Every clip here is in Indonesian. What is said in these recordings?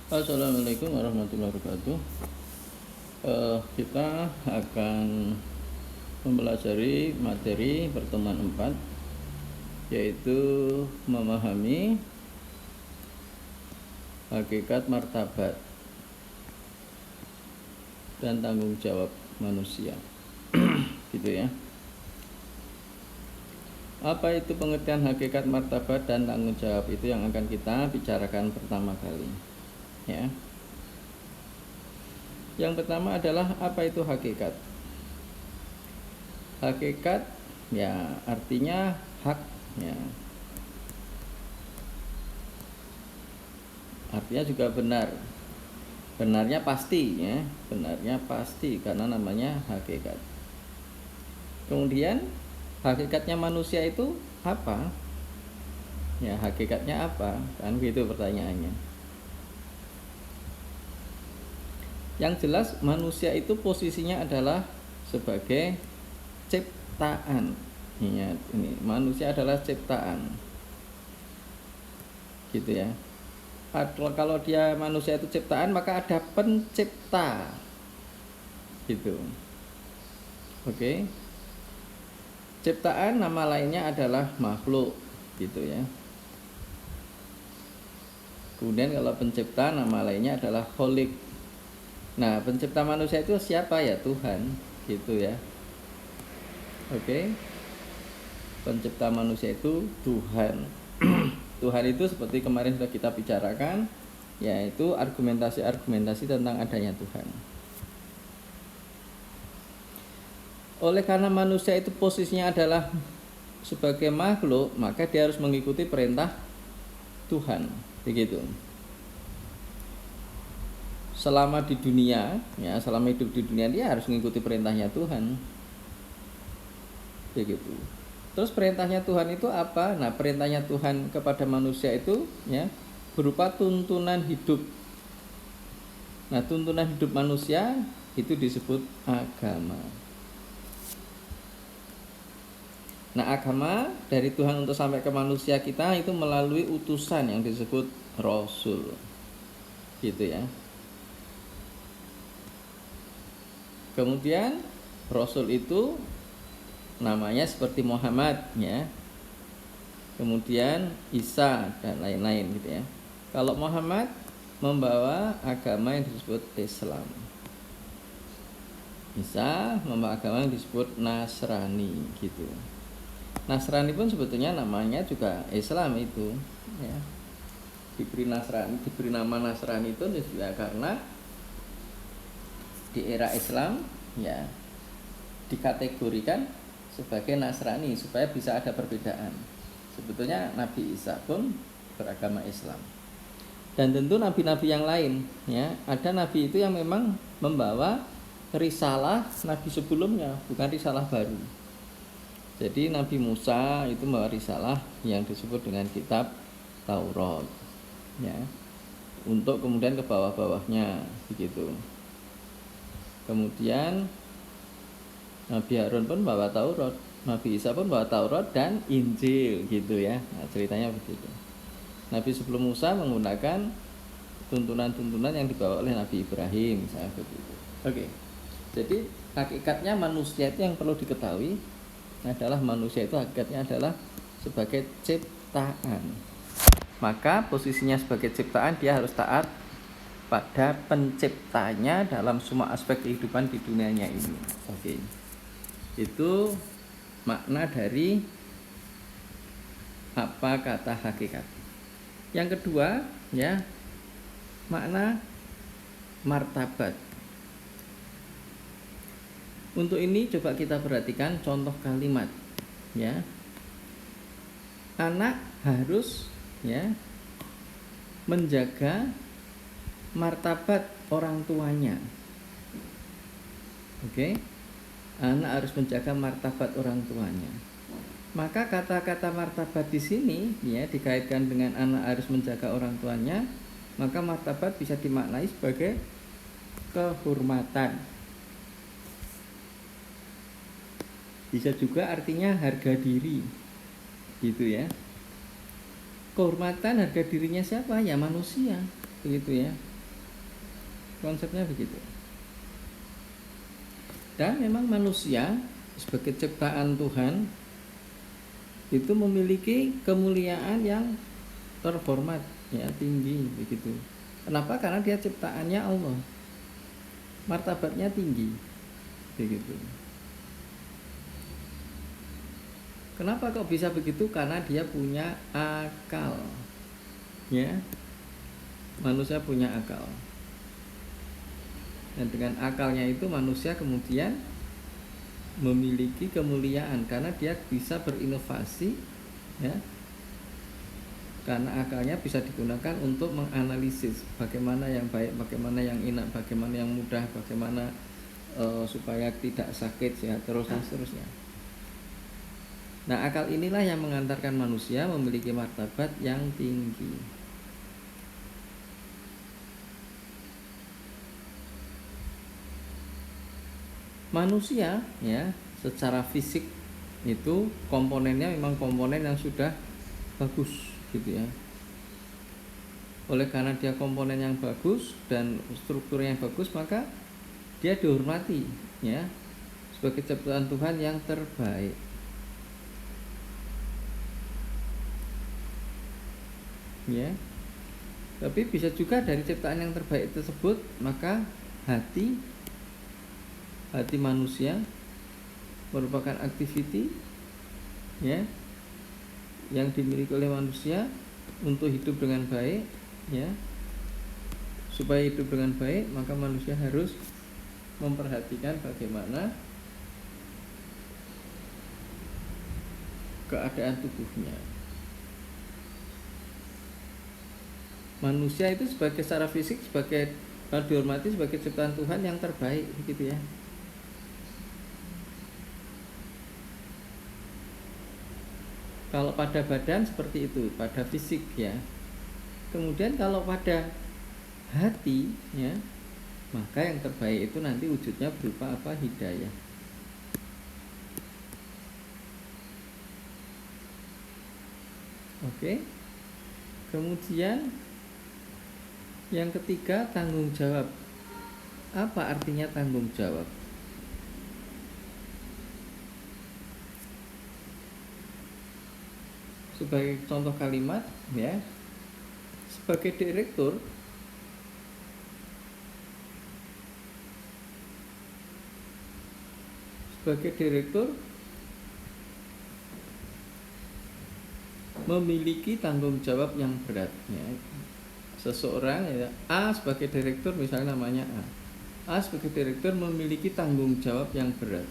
Assalamualaikum warahmatullahi wabarakatuh. Kita akan mempelajari materi pertemuan 4, yaitu memahami hakikat martabat dan tanggung jawab manusia. Gitu ya. Apa itu pengertian hakikat martabat dan tanggung jawab, itu yang akan kita bicarakan pertama kali. Ya. Yang pertama adalah apa itu hakikat. Hakikat ya artinya hak ya. Artinya juga benar. Benarnya pasti ya, benarnya pasti karena namanya hakikat. Kemudian hakikatnya manusia itu apa? Ya, hakikatnya apa? Kan gitu pertanyaannya. Yang jelas manusia itu posisinya adalah sebagai ciptaan. Ingat ini, manusia adalah ciptaan. Gitu ya. Kalau dia manusia itu ciptaan, maka ada pencipta. Gitu. Oke. Ciptaan nama lainnya adalah makhluk, gitu ya. Kemudian kalau pencipta nama lainnya adalah kholik. Nah, pencipta manusia itu siapa ya? Tuhan, gitu ya. Oke. Pencipta manusia itu Tuhan. Tuhan itu seperti kemarin sudah kita bicarakan, yaitu argumentasi tentang adanya Tuhan. Oleh karena manusia itu posisinya adalah sebagai makhluk, maka dia harus mengikuti perintah Tuhan, begitu. Selama di dunia, ya, selama hidup di dunia dia harus mengikuti perintahnya Tuhan. Begitu. Terus perintahnya Tuhan itu apa? Nah, perintahnya Tuhan kepada manusia itu ya berupa tuntunan hidup. Nah, tuntunan hidup manusia itu disebut agama. Nah, agama dari Tuhan untuk sampai ke manusia kita itu melalui utusan yang disebut Rasul. Gitu ya. Kemudian Rasul itu namanya seperti Muhammad ya. Kemudian Isa dan lain-lain gitu ya. Kalau Muhammad membawa agama yang disebut Islam. Isa membawa agama yang disebut Nasrani gitu. Nasrani pun sebetulnya namanya juga Islam itu ya. Diberi nama Nasrani itu juga karena di era Islam ya dikategorikan sebagai Nasrani supaya bisa ada perbedaan. Sebetulnya Nabi Isa pun beragama Islam. Dan tentu nabi-nabi yang lain ya, ada nabi itu yang memang membawa risalah nabi sebelumnya, bukan risalah baru. Jadi Nabi Musa itu membawa risalah yang disebut dengan kitab Taurat ya. Untuk kemudian ke bawah-bawahnya begitu. Kemudian Nabi Harun pun bawa Taurat, Nabi Isa pun bawa Taurat dan Injil gitu ya. Nah, ceritanya begitu. Nabi sebelum Musa menggunakan tuntunan-tuntunan yang dibawa oleh Nabi Ibrahim misalnya begitu. Oke. Jadi hakikatnya manusia itu yang perlu diketahui adalah manusia itu hakikatnya adalah sebagai ciptaan. Maka posisinya sebagai ciptaan dia harus taat pada penciptanya dalam semua aspek kehidupan di dunianya ini. Oke. Itu makna dari apa kata hakikat. Yang kedua, ya, makna martabat. Untuk ini coba kita perhatikan contoh kalimat, ya. Anak harus ya menjaga martabat orang tuanya. Oke. Anak harus menjaga martabat orang tuanya. Maka kata-kata martabat di sini ya dikaitkan dengan anak harus menjaga orang tuanya, maka martabat bisa dimaknai sebagai kehormatan. Bisa juga artinya harga diri. Gitu ya. Kehormatan harga dirinya siapa? Ya manusia. Begitu ya. Konsepnya begitu. Dan memang manusia sebagai ciptaan Tuhan itu memiliki kemuliaan yang terhormat, ya, tinggi begitu. Kenapa? Karena dia ciptaannya Allah. Martabatnya tinggi. Begitu. Kenapa kok bisa begitu? Karena dia punya akal. Ya. Manusia punya akal. Dan dengan akalnya itu manusia kemudian memiliki kemuliaan karena dia bisa berinovasi, ya. Karena akalnya bisa digunakan untuk menganalisis bagaimana yang baik, bagaimana yang enak, bagaimana yang mudah, bagaimana supaya tidak sakit, sehat terus dan seterusnya. Nah, akal inilah yang mengantarkan manusia memiliki martabat yang tinggi. Manusia, ya, secara fisik itu komponennya memang komponen yang sudah bagus gitu ya. Oleh karena dia komponen yang bagus dan strukturnya yang bagus, maka dia dihormati, ya, sebagai ciptaan Tuhan yang terbaik. Ya. Tapi bisa juga dari ciptaan yang terbaik tersebut, maka hati manusia merupakan aktiviti, ya, yang dimiliki oleh manusia untuk hidup dengan baik, ya. Supaya hidup dengan baik, maka manusia harus memperhatikan bagaimana keadaan tubuhnya. Manusia itu sebagai secara fisik sebagai dihormati sebagai ciptaan Tuhan yang terbaik, begitu ya. Kalau pada badan seperti itu, pada fisik, ya. Kemudian kalau pada hati, ya, maka yang terbaik itu nanti wujudnya berupa apa? Hidayah. Oke. Kemudian yang ketiga, tanggung jawab. Apa artinya tanggung jawab? Sebagai contoh kalimat, ya, sebagai direktur memiliki tanggung jawab yang berat, ya. Seseorang, ya, A sebagai direktur, misalnya namanya A sebagai direktur memiliki tanggung jawab yang berat.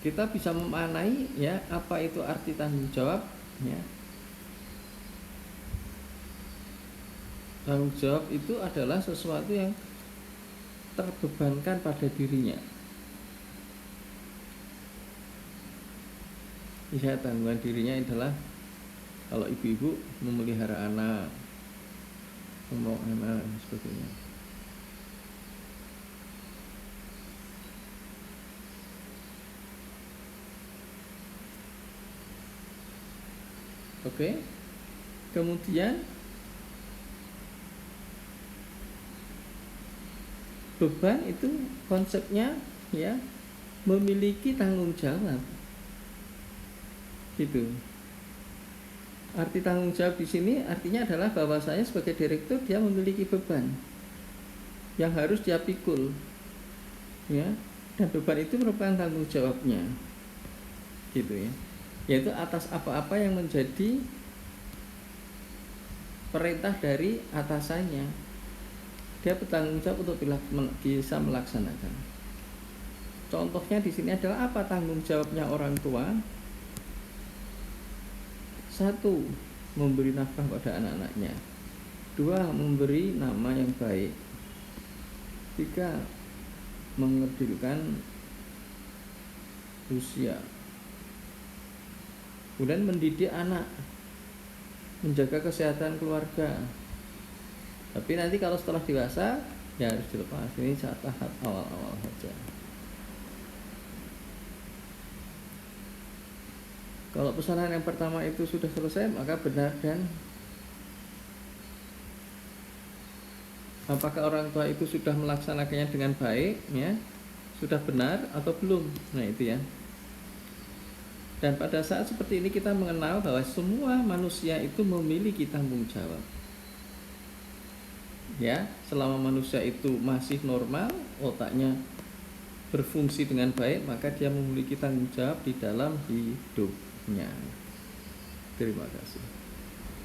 Kita bisa memaknai, ya, apa itu arti tanggung jawab, ya. Tanggung jawab itu adalah sesuatu yang terbebankan pada dirinya. Ya, tanggungan dirinya adalah kalau ibu-ibu memelihara anak, membawa anak dan sebagainya. Oke. Kemudian beban itu konsepnya, ya, memiliki tanggung jawab. Gitu. Arti tanggung jawab di sini artinya adalah bahwa saya sebagai direktur dia memiliki beban yang harus dia pikul, ya, dan beban itu merupakan tanggung jawabnya, gitu ya, yaitu atas apa-apa yang menjadi perintah dari atasannya, dia bertanggung jawab untuk bisa melaksanakan. Contohnya di sini adalah apa tanggung jawabnya orang tua? Satu, memberi nafkah pada anak-anaknya. Dua, memberi nama yang baik. Tiga, mengerdilkan usia. Kemudian mendidik anak, menjaga kesehatan keluarga. Tapi nanti kalau setelah dewasa, ya harus dilepas. Ini saat tahap awal-awal saja. Kalau pesanan yang pertama itu sudah selesai, maka benar dan Apakah orang tua itu sudah melaksanakannya dengan baik, ya, sudah benar atau belum? Nah itu ya. Dan pada saat seperti ini kita mengenal bahwa semua manusia itu memiliki tanggung jawab. Ya, selama manusia itu masih normal, otaknya berfungsi dengan baik, maka dia memiliki tanggung jawab di dalam hidupnya. Terima kasih.